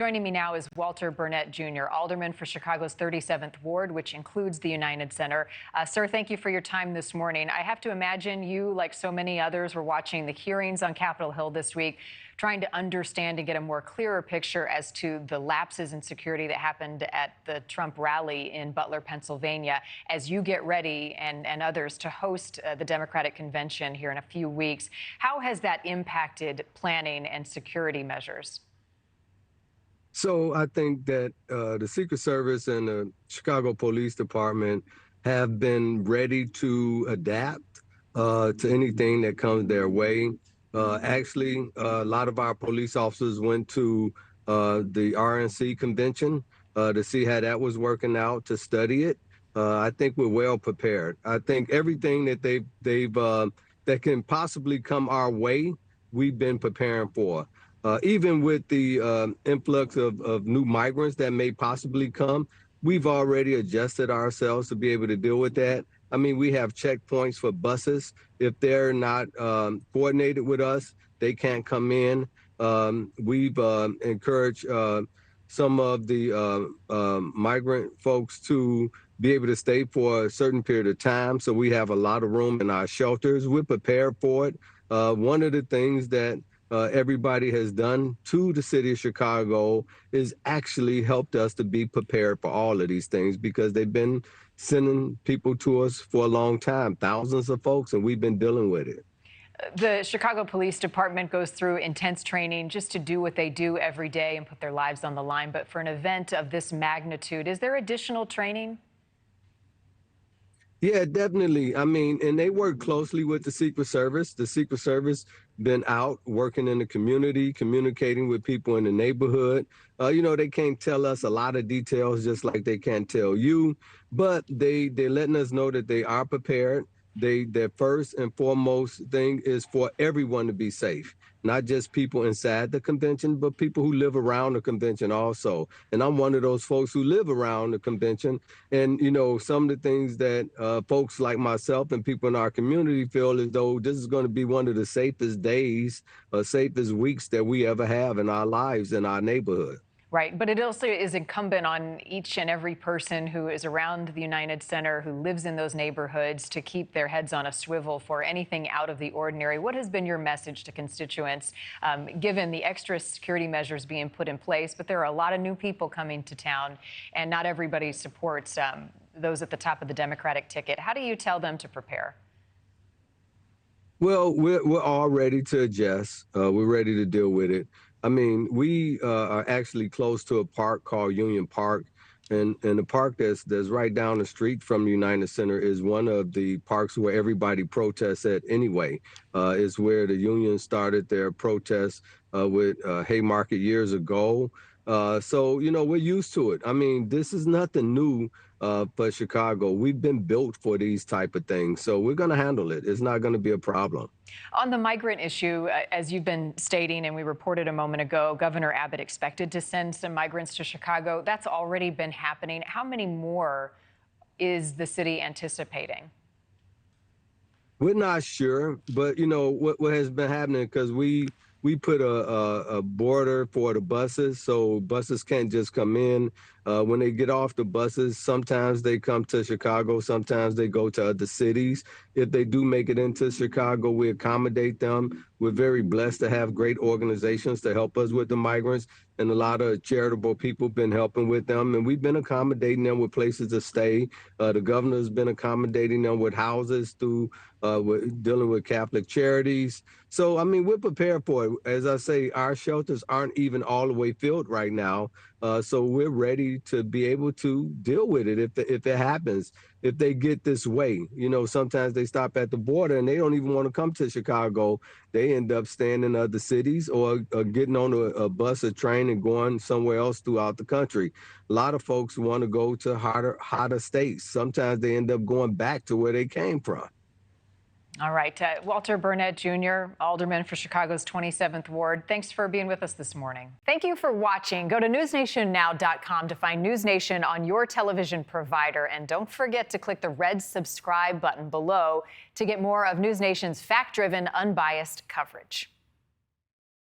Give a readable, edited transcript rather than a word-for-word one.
Joining me now is Walter Burnett Jr., Alderman for Chicago's 37th Ward, which includes the United Center. Sir, thank you for your time this morning. I have to imagine you, like so many others, were watching the hearings on Capitol Hill this week, trying to understand and get a more clearer picture as to the lapses in security that happened at the Trump rally in Butler, Pennsylvania, as you get ready and others to host the Democratic convention here in a few weeks. How has that impacted planning and security measures? So I think that the Secret Service and the Chicago Police Department have been ready to adapt to anything that comes their way. Actually, a lot of our police officers went to the RNC convention to see how that was working out, to study it. I think we're well prepared. I think everything that that can possibly come our way, we've been preparing for. Even with the influx of new migrants that may possibly come, we've already adjusted ourselves to be able to deal with that. I mean, we have checkpoints for buses. If they're not coordinated with us, they can't come in. We've encouraged some of the migrant folks to be able to stay for a certain period of time. So we have a lot of room in our shelters. We're prepared for it. One of the things that everybody has done to the city of Chicago is actually helped us to be prepared for all of these things, because they've been sending people to us for a long time, thousands of folks, and we've been dealing with it. The Chicago Police Department goes through intense training just to do what they do every day and put their lives on the line. But for an event of this magnitude, is there additional training? Yeah, definitely. I mean, and they work closely with the Secret Service. The Secret Service been out working in the community, communicating with people in the neighborhood. They can't tell us a lot of details, just like they can't tell you, but they're letting us know that they are prepared. Their first and foremost thing is for everyone to be safe, not just people inside the convention, but people who live around the convention also. And I'm one of those folks who live around the convention. And, some of the things that folks like myself and people in our community feel as though this is going to be one of the safest days or safest weeks that we ever have in our lives in our neighborhood. Right, but it also is incumbent on each and every person who is around the United Center, who lives in those neighborhoods, to keep their heads on a swivel for anything out of the ordinary. What has been your message to constituents, given the extra security measures being put in place? But there are a lot of new people coming to town, and not everybody supports those at the top of the Democratic ticket. How do you tell them to prepare? Well, we're all ready to adjust. We're ready to deal with it. I mean, we are actually close to a park called Union Park, and the park that's right down the street from the United Center is one of the parks where everybody protests at anyway. Is where the union started their protests with Haymarket years ago. So, we're used to it. I mean, this is nothing new for Chicago. We've been built for these type of things, so we're going to handle it. It's not going to be a problem. On the migrant issue, as you've been stating, and we reported a moment ago, Governor Abbott expected to send some migrants to Chicago. That's already been happening. How many more is the city anticipating? We're not sure, but what has been happening, because we put a border for the buses, so buses can't just come in. When they get off the buses, sometimes they come to Chicago, sometimes they go to other cities. If they do make it into Chicago, we accommodate them. We're very blessed to have great organizations to help us with the migrants, and a lot of charitable people have been helping with them, and we've been accommodating them with places to stay. The governor's been accommodating them with houses through dealing with Catholic charities. So, I mean, we're prepared for it. As I say, our shelters aren't even all the way filled right now. So we're ready to be able to deal with it if it happens, if they get this way. Sometimes they stop at the border and they don't even want to come to Chicago. They end up staying in other cities or getting on a bus or train and going somewhere else throughout the country. A lot of folks want to go to hotter states. Sometimes they end up going back to where they came from. All right. Walter Burnett Jr., Alderman for Chicago's 27th Ward. Thanks for being with us this morning. Thank you for watching. Go to NewsNationNow.com to find NewsNation on your television provider. And don't forget to click the red subscribe button below to get more of NewsNation's fact-driven, unbiased coverage.